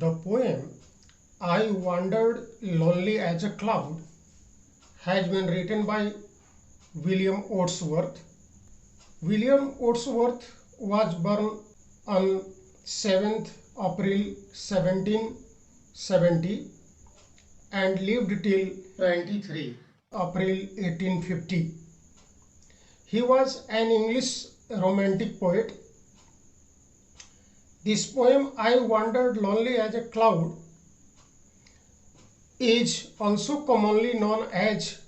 The poem I Wandered Lonely as a Cloud has been written by William Wordsworth. William Wordsworth was born on 7th April 1770 and lived till 23 April 1850. He was an English romantic poet. This poem, I Wandered Lonely as a Cloud, is also commonly known as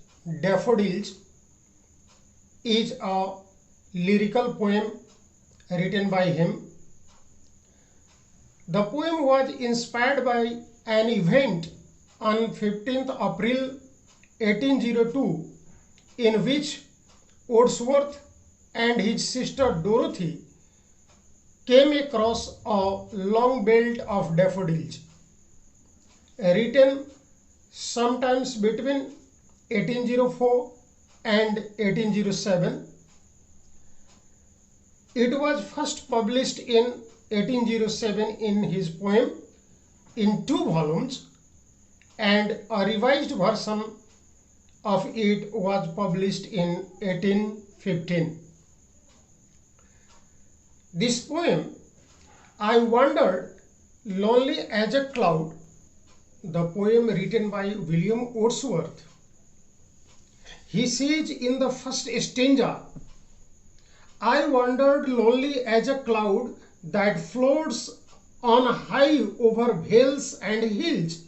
Daffodils, is a lyrical poem written by him. The poem was inspired by an event on 15th April 1802 in which Wordsworth and his sister Dorothy came across a long belt of daffodils, written sometimes between 1804 and 1807. It was first published in 1807 in his poem in 2 volumes, and a revised version of it was published in 1815. This poem, I Wandered Lonely as a Cloud, the poem written by William Wordsworth, he says in the first stanza, I wandered lonely as a cloud that floats on high over vales and hills,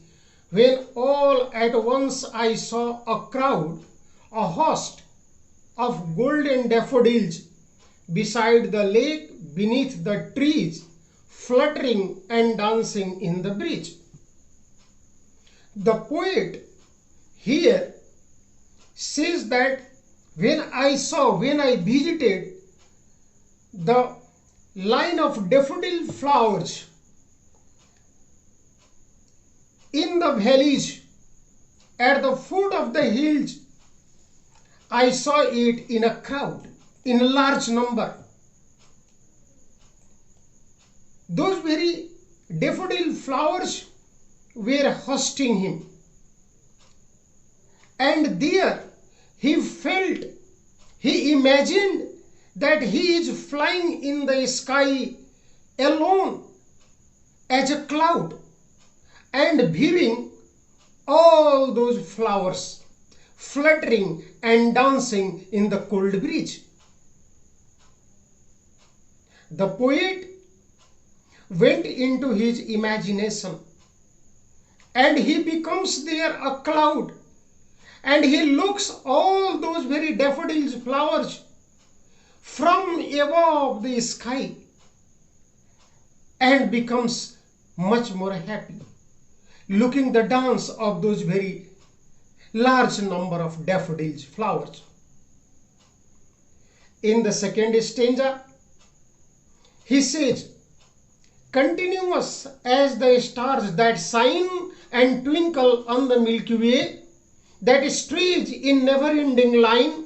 when all at once I saw a crowd, a host of golden daffodils beside the lake, beneath the trees, fluttering and dancing in the breeze. The poet here says that when I visited the line of daffodil flowers in the valleys at the foot of the hills, I saw it in a crowd, in a large number. Those very daffodil flowers were hosting him, and there he imagined that he is flying in the sky alone as a cloud and viewing all those flowers fluttering and dancing in the cold breeze. The poet went into his imagination, and he becomes there a cloud, and he looks all those very daffodils flowers from above the sky and becomes much more happy, looking the dance of those very large number of daffodils flowers. In the second stanza, he says, continuous as the stars that shine and twinkle on the Milky Way, that stretch in never-ending line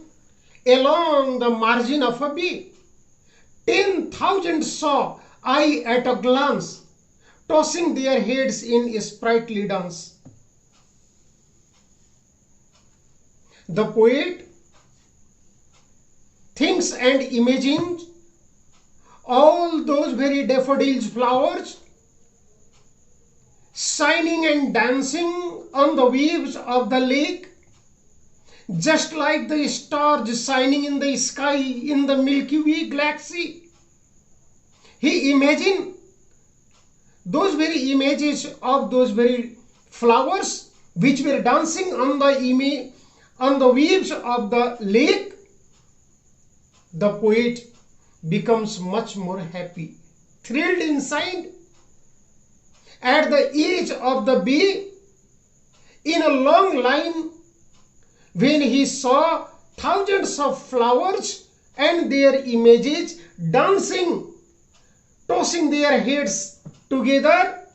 along the margin of a bay. 10,000 saw I at a glance, tossing their heads in sprightly dance. The poet thinks and imagines all those very daffodils flowers shining and dancing on the waves of the lake, just like the stars shining in the sky in the Milky Way galaxy. He imagined those very images of those very flowers which were dancing on the waves of the lake. The poet becomes much more happy, thrilled inside. At the edge of the bay, in a long line, when he saw thousands of flowers and their images dancing, tossing their heads together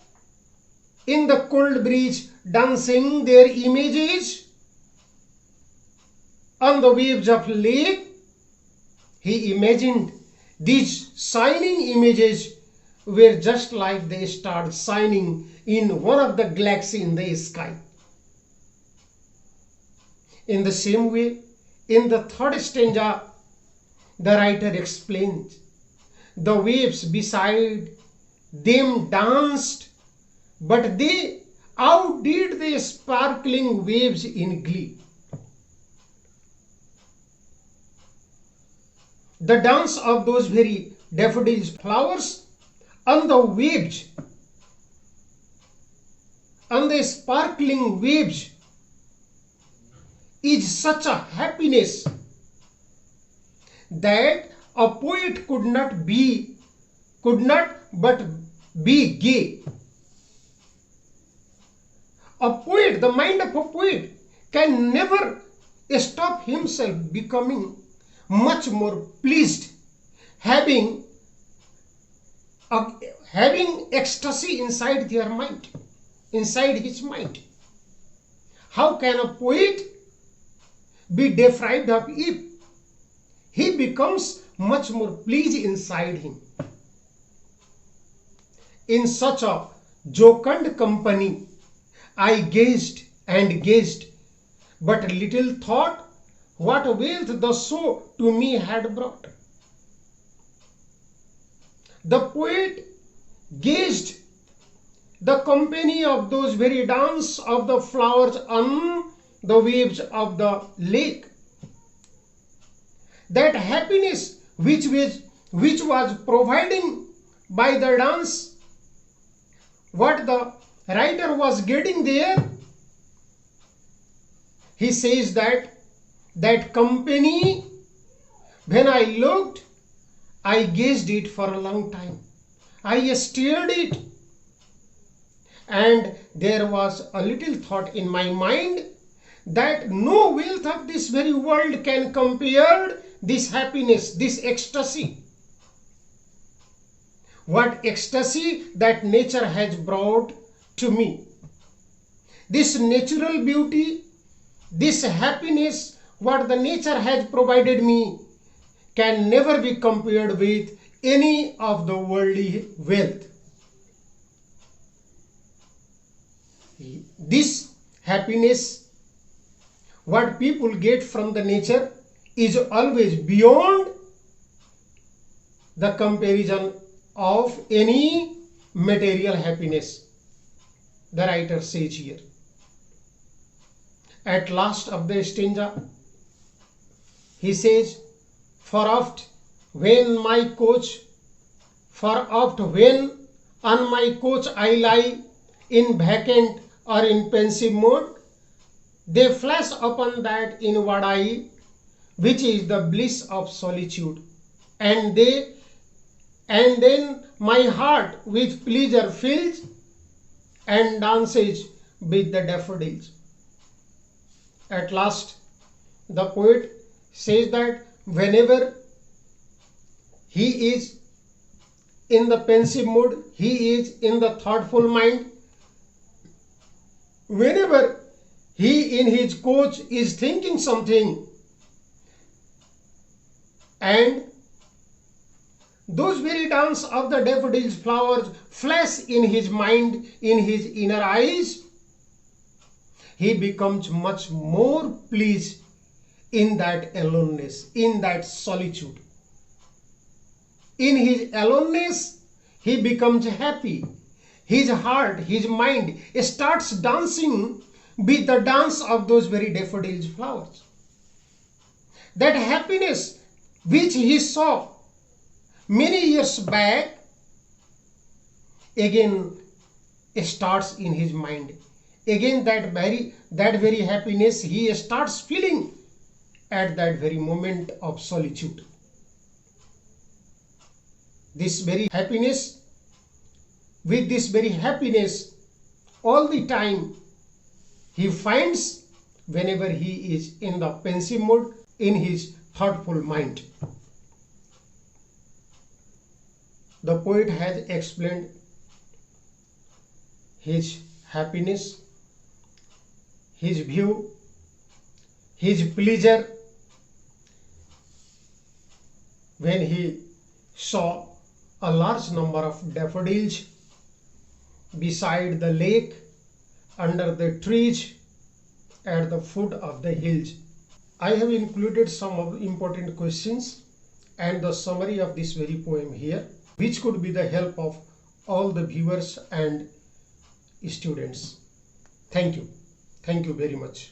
in the cold breeze, dancing their images on the waves of lake, he imagined these shining images were just like the stars shining in one of the galaxies in the sky. In the same way, in the third stanza, the writer explains, the waves beside them danced, but they outdid the sparkling waves in glee. The dance of those very daffodils flowers on the waves, on the sparkling waves, is such a happiness that a poet could not but be gay. A poet, the mind of a poet, can never stop himself becoming much more pleased, having ecstasy inside their mind, inside his mind. How can a poet be deprived of it? He becomes much more pleased inside him. In such a jocund company, I gazed and gazed, but little thought what wealth the show to me had brought. The poet gazed the company of those very dance of the flowers on the waves of the lake. That happiness which was providing by the dance, what the writer was getting there, he says that company, when I looked, I gazed it for a long time. I stared it, and there was a little thought in my mind that no wealth of this very world can compare this happiness, this ecstasy. What ecstasy that nature has brought to me. This natural beauty, this happiness, what the nature has provided me, can never be compared with any of the worldly wealth. This happiness, what people get from the nature, is always beyond the comparison of any material happiness, the writer says here. At last of the stanza, he says, for oft when on my couch I lie in vacant or in pensive mood, they flash upon that inward eye, which is the bliss of solitude, and then my heart with pleasure fills and dances with the daffodils. At last, the poet says that whenever he is in the pensive mood, he is in the thoughtful mind, whenever he in his couch is thinking something, and those very dance of the daffodils flowers flash in his mind, in his inner eyes, he becomes much more pleased in that aloneness, in that solitude. In his aloneness, he becomes happy. His heart, his mind starts dancing with the dance of those very daffodils flowers. That happiness which he saw many years back again starts in his mind. Again that very happiness he starts feeling at that very moment of solitude. This very happiness, with this very happiness all the time he finds whenever he is in the pensive mood, in his thoughtful mind. The poet has explained his happiness, his view, his pleasure when he saw a large number of daffodils beside the lake, under the trees, at the foot of the hills. I have included some of important questions and the summary of this very poem here, which could be the help of all the viewers and students. Thank you. Thank you very much.